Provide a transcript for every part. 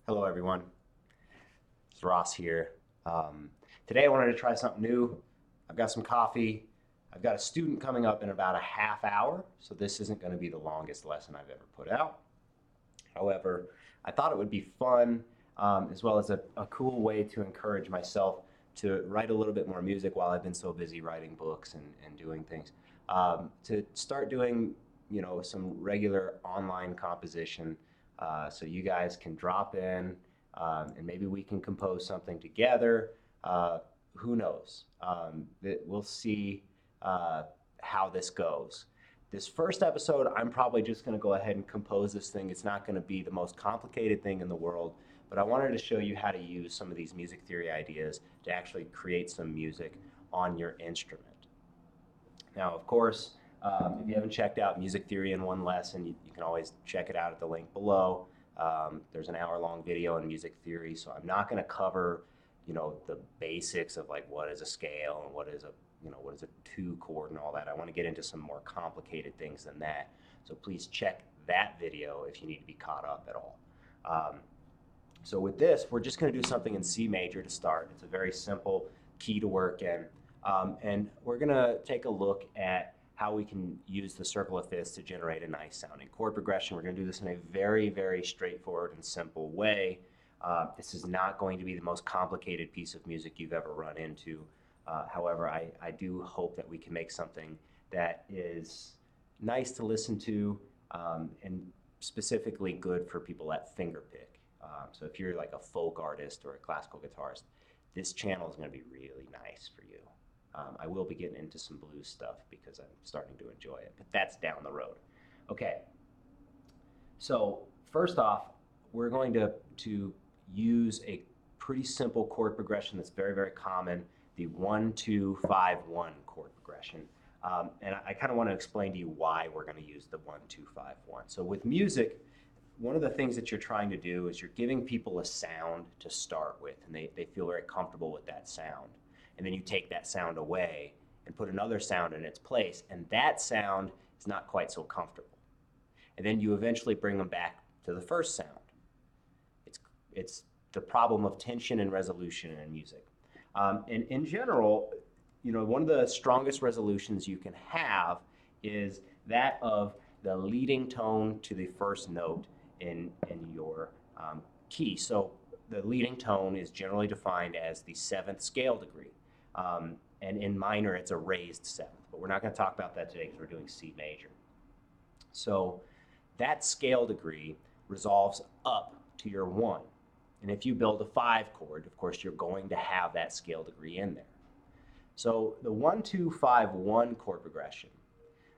Hello everyone, it's Ross here. Today I wanted to try something new. I've got some coffee. I've got a student coming up in about a half hour, so this isn't going to be the longest lesson I've ever put out. However, I thought it would be fun as well as a cool way to encourage myself to write a little bit more music while I've been so busy writing books and doing things. To start doing, some regular online composition so you guys can drop in and maybe we can compose something together. Who knows? We'll see how this goes. This first episode, I'm probably just going to go ahead and compose this thing. It's not going to be the most complicated thing in the world, but I wanted to show you how to use some of these music theory ideas to actually create some music on your instrument. Now, of course, if you haven't checked out Music Theory in One Lesson, you can always check it out at the link below. There's an hour-long video on music theory, so I'm not going to cover, the basics of like what is a scale and what is a two chord and all that. I want to get into some more complicated things than that. So please check that video if you need to be caught up at all. So with this, we're just going to do something in C major to start. It's a very simple key to work in. And we're going to take a look at how we can use the circle of fifths to generate a nice sounding chord progression. We're going to do this in a very, very straightforward and simple way. This is not going to be the most complicated piece of music you've ever run into. However, I do hope that we can make something that is nice to listen to and specifically good for people that fingerpick. So if you're like a folk artist or a classical guitarist, this channel is going to be really nice for you. I will be getting into some blues stuff because I'm starting to enjoy it, but that's down the road. Okay, so first off, we're going to use a pretty simple chord progression that's very, very common, the 1-2-5-1 chord progression. And I kind of want to explain to you why we're going to use the 1-2-5-1. So with music, one of the things that you're trying to do is you're giving people a sound to start with, and they feel very comfortable with that sound. And then you take that sound away and put another sound in its place, and that sound is not quite so comfortable. And then you eventually bring them back to the first sound. It's the problem of tension and resolution in music. And in general, one of the strongest resolutions you can have is that of the leading tone to the first note in your key. So the leading tone is generally defined as the 7th scale degree. And in minor, it's a raised 7th, but we're not going to talk about that today because we're doing C major. So that scale degree resolves up to your 1. And if you build a 5 chord, of course, you're going to have that scale degree in there. So the 1-2-5-1 chord progression,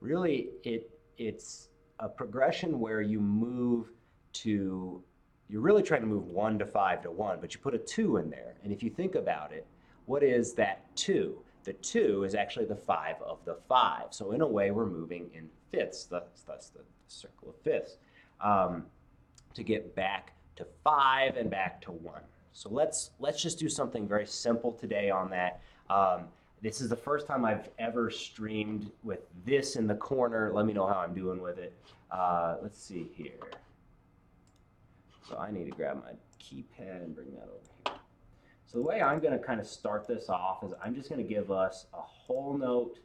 really it's a progression where you move to, you're really trying to move 1 to 5 to 1, but you put a 2 in there. And if you think about it, what is that 2? The 2 is actually the 5 of the 5. So in a way, we're moving in fifths, thus the circle of fifths, to get back to 5 and back to 1. So let's just do something very simple today on that. This is the first time I've ever streamed with this in the corner. Let me know how I'm doing with it. Let's see here. So I need to grab my keypad and bring that over here. So the way I'm going to kind of start this off is I'm just going to give us a whole note,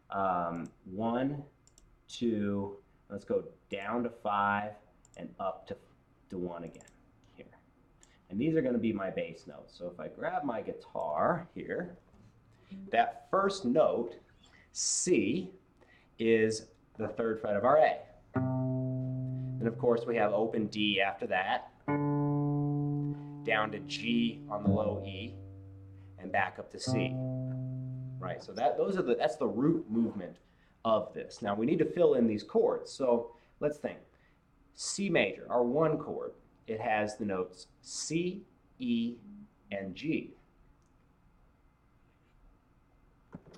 1, 2, let's go down to 5 and up to 1 again here. And these are going to be my bass notes. So if I grab my guitar here, that first note, C, is the 3rd fret of our A. And of course we have open D after that, down to G on the low E, and back up to C. Right, so that's the root movement of this. Now we need to fill in these chords. So let's think. C major, our 1 chord, it has the notes C, E, and G.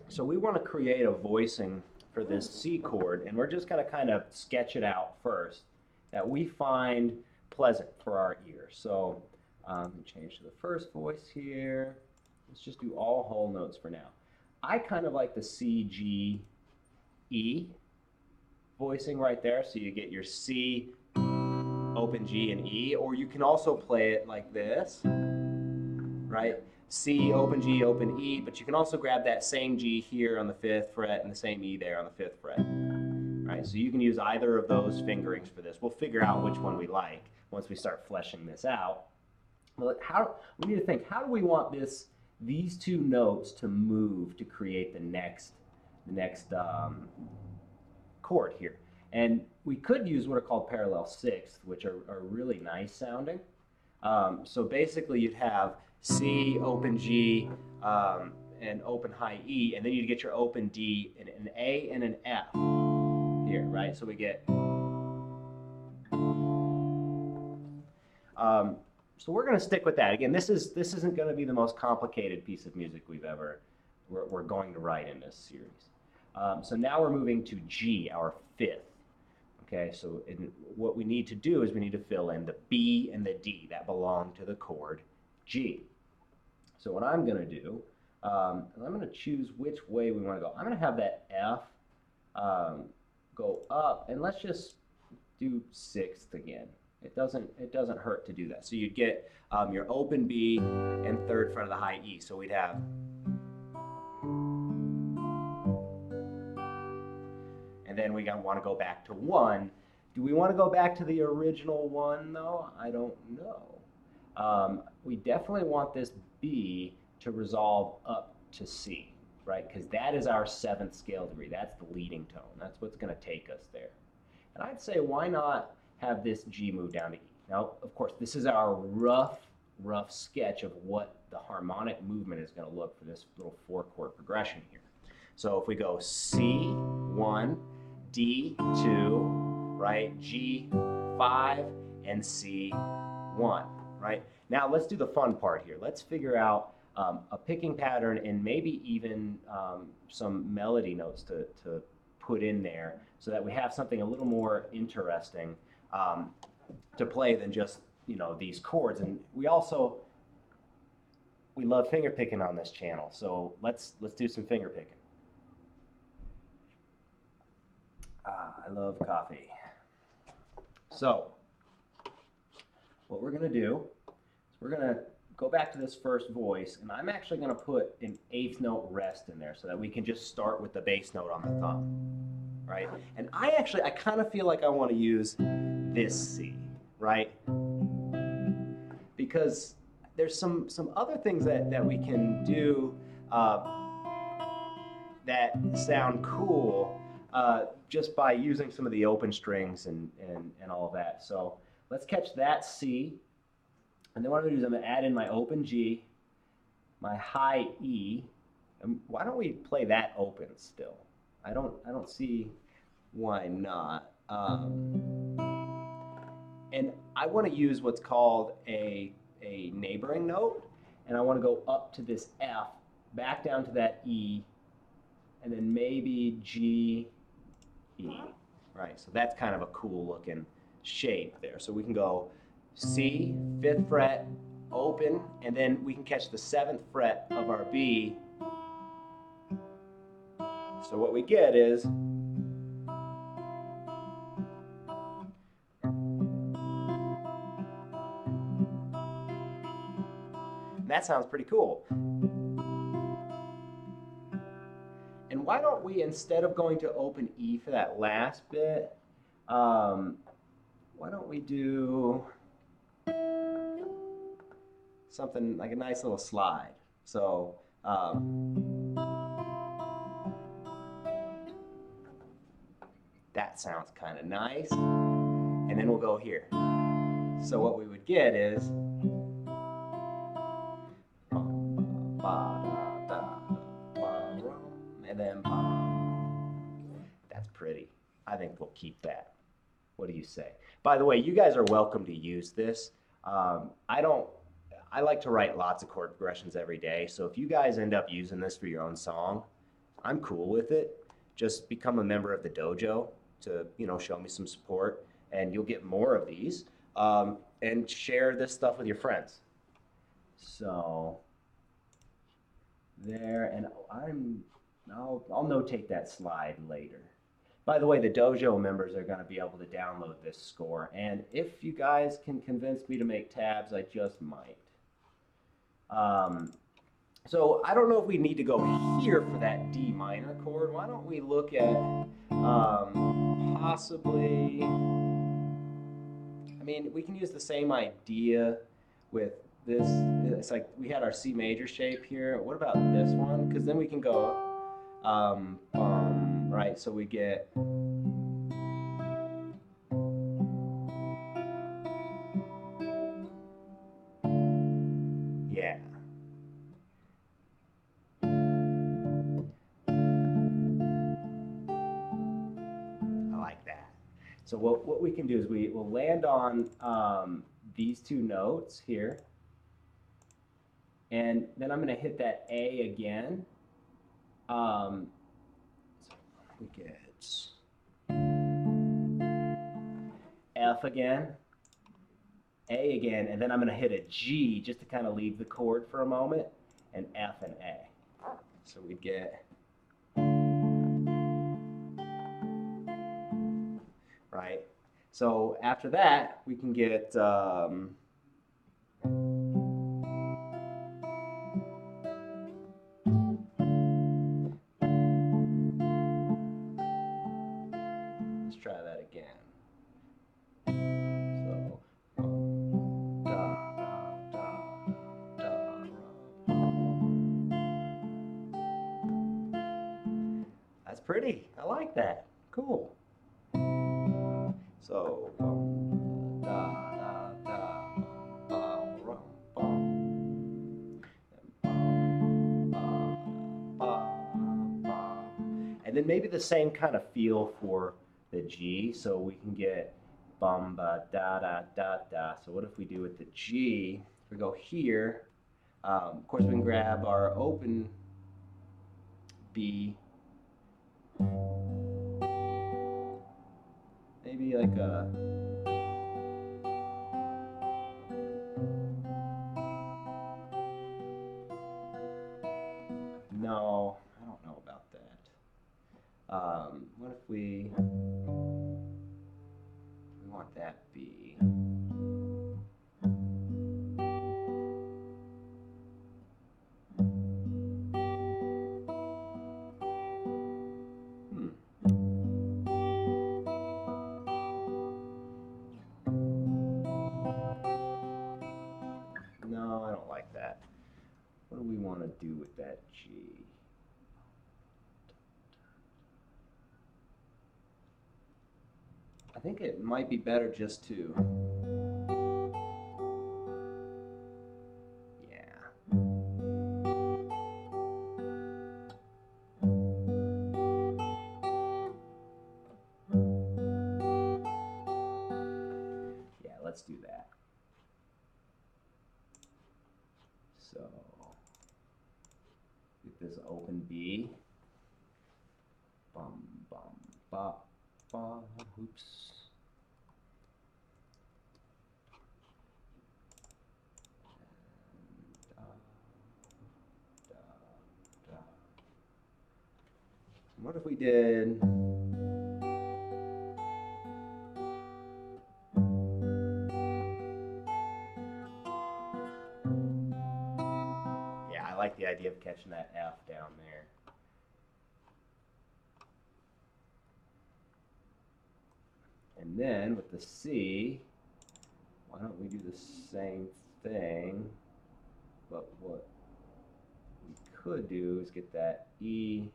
So we want to create a voicing for this C chord, and we're just going to kind of sketch it out first that we find pleasant for our ear. So change to the first voice here. Let's just do all whole notes for now. I kind of like the C, G, E voicing right there. So you get your C, open G and E, or you can also play it like this, right? C, open G, open E, but you can also grab that same G here on the 5th fret and the same E there on the 5th fret, right? So you can use either of those fingerings for this. We'll figure out which one we like once we start fleshing this out. But we need to think, how do we want these two notes to move to create the next chord here? And we could use what are called parallel sixths, which are really nice sounding. So basically you'd have C, open G, and open high E, and then you'd get your open D and an A and an F here, right? So we get. So we're going to stick with that. Again, this isn't going to be the most complicated piece of music we're going to write in this series. So now we're moving to G, our 5th. Okay, so what we need to do is we need to fill in the B and the D that belong to the chord G. So what I'm going to do, I'm going to choose which way we want to go. I'm going to have that F go up, and let's just do 6th again. It doesn't hurt to do that. So you'd get your open B and 3rd fret of the high E. So we'd have. And then we want to go back to 1. Do we want to go back to the original 1 though? I don't know. We definitely want this B to resolve up to C, right? Because that is our 7th scale degree. That's the leading tone. That's what's going to take us there. And I'd say, why not have this G move down to E? Now, of course, this is our rough sketch of what the harmonic movement is going to look for this little 4-chord progression here. So if we go C1, D2, right, G5, and C1, right? Now let's do the fun part here. Let's figure out a picking pattern and maybe even some melody notes to put in there so that we have something a little more interesting to play than just, these chords. And we love finger picking on this channel, so let's do some finger picking. I love coffee. So what we're going to do is we're going to go back to this first voice, and I'm actually going to put an 8th note rest in there so that we can just start with the bass note on the thumb, right? And I kind of feel like I want to use this C, right? Because there's some other things that we can do that sound cool just by using some of the open strings and all of that. So let's catch that C, and then what I'm going to do is I'm going to add in my open G, my high E, and why don't we play that open still? I don't see why not. And I want to use what's called a neighboring note, and I want to go up to this F, back down to that E, and then maybe G, E, right? So that's kind of a cool looking shape there. So we can go C, 5th fret, open, and then we can catch the 7th fret of our B. So what we get is that sounds pretty cool. And why don't we, instead of going to open E for that last bit, why don't we do something like a nice little slide? So that sounds kind of nice. And then we'll go here. So what we would get is and then that's pretty. I think we'll keep that. What do you say? By the way, you guys are welcome to use this. I like to write lots of chord progressions every day, so if you guys end up using this for your own song, I'm cool with it. Just become a member of the dojo to, show me some support, and you'll get more of these, and share this stuff with your friends. So there, and I'll notate that slide later. By the way, the dojo members are going to be able to download this score, and if you guys can convince me to make tabs, I just might. So I don't know if we need to go here for that D minor chord. Why don't we look at possibly, I mean, we can use the same idea with this. It's like we had our C major shape here. What about this one? Because then we can go, right? So we get, yeah. I like that. So what we can do is we'll land on these two notes here. And then I'm going to hit that A again. So we get F again, A again, and then I'm going to hit a G just to kind of leave the chord for a moment, and F and A. So we get, right? So after that, we can get, let's try that again. So, da, da, da, da. That's pretty. I like that. Cool. So, da, da, da, and then maybe the same kind of feel for the G, so we can get bum ba da da da da. So what if we do with the G? If we go here, of course we can grab our open B, maybe like a, no, I don't know about that. What if we want that B? No, I don't like that. What do we want to do with that G? I think it might be better just to, yeah. Yeah, let's do that. So, get this open B. Bum, bum, ba, ba, oops. What if we did, yeah, I like the idea of catching that F down there. And then with the C, why don't we do the same thing, but what we could do is get that E,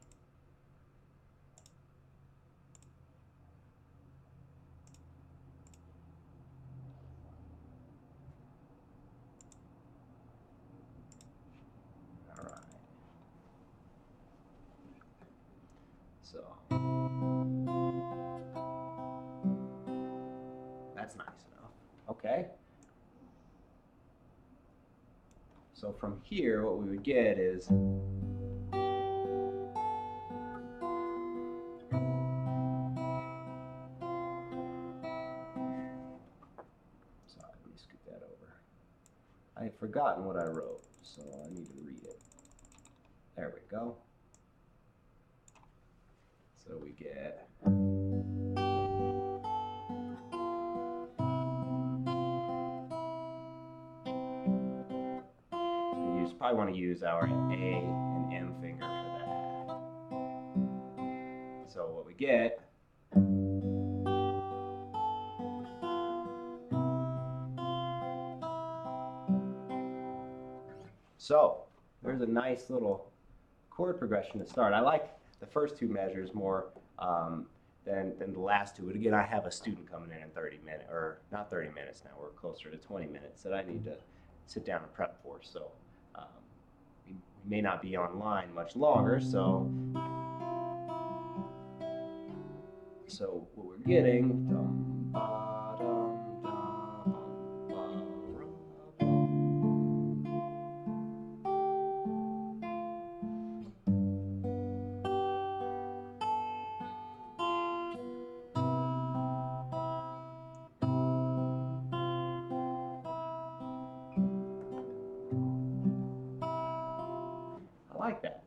so that's nice enough. Okay. So from here, what we would get is, sorry, let me scoot that over. I had forgotten what I wrote, so I need to read it. There we go. So we get probably want to use our A and M finger for that. So what we get so there's a nice little chord progression to start. I like the first two measures more than the last two. But again, I have a student coming in 30 minutes, or not 30 minutes now, we're closer to 20 minutes that I need to sit down and prep for. So we may not be online much longer. So what we're getting, I like that.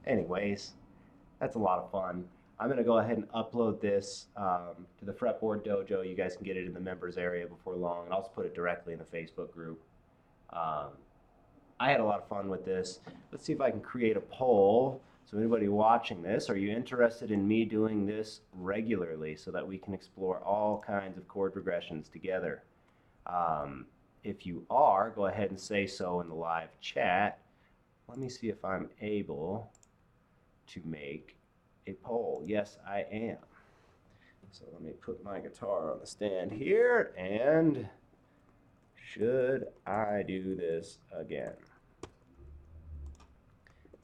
Anyways, that's a lot of fun. I'm going to go ahead and upload this to the Fretboard Dojo. You guys can get it in the members area before long, and I'll also put it directly in the Facebook group. I had a lot of fun with this. Let's see if I can create a poll. So anybody watching this, are you interested in me doing this regularly so that we can explore all kinds of chord progressions together? If you are, go ahead and say so in the live chat. Let me see if I'm able to make a poll. Yes, I am. So let me put my guitar on the stand here, and should I do this again?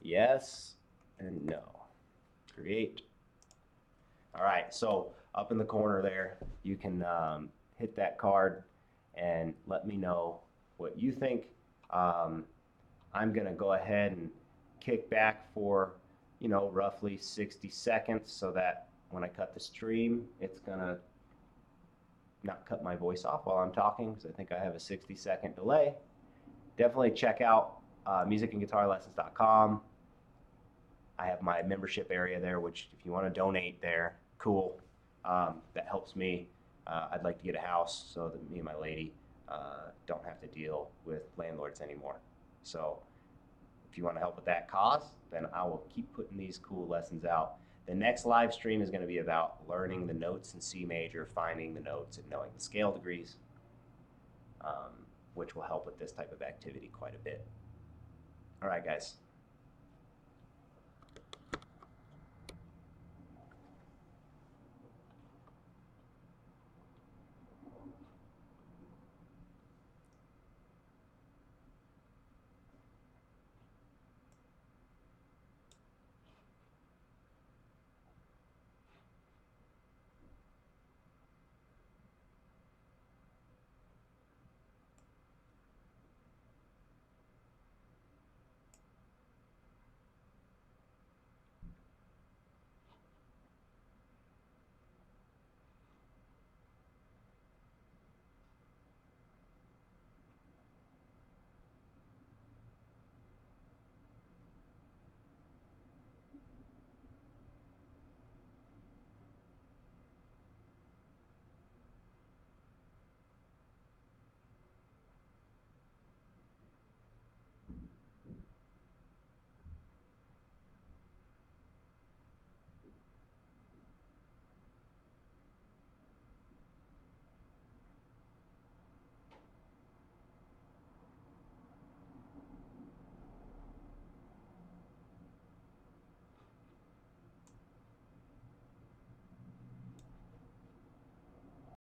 Yes and no. Create. All right, so up in the corner there, you can hit that card and let me know what you think. I'm gonna go ahead and kick back for roughly 60 seconds so that when I cut the stream, it's gonna not cut my voice off while I'm talking, because I think I have a 60-second delay. Definitely check out musicandguitarlessons.com. I have my membership area there, which if you want to donate there, cool. That helps me. I'd like to get a house so that me and my lady don't have to deal with landlords anymore. So if you want to help with that cause, then I will keep putting these cool lessons out. The next live stream is going to be about learning the notes in C major, finding the notes, and knowing the scale degrees, which will help with this type of activity quite a bit. All right, guys.